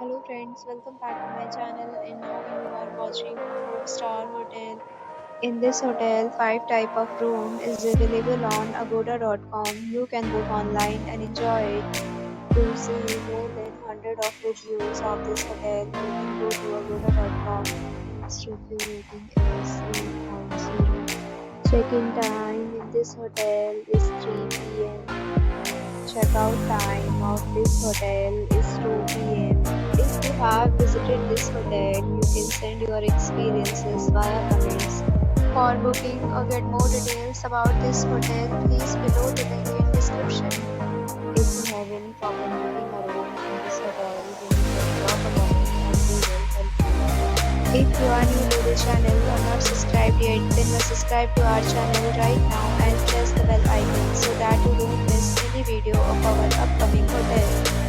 Hello friends, welcome back to my channel and now you are watching 4-star hotel. In this hotel, 5 type of room is available on agoda.com. You can book online and enjoy it. To see more than 100 of reviews of this hotel, you can go to agoda.com. Its review rating is 8.0. Check-in time in this hotel is 3 p.m. Check-out time of this hotel is 2 p.m. If you have visited this hotel, you can send your experiences via comments. For booking or get more details about this hotel, please below the link in description. If you have any problem booking a room in this hotel, then you can drop a comment and we will help you. If you are new to the channel or not subscribed yet, then must subscribe to our channel right now and press the bell icon so that you don't miss any video of our upcoming hotel.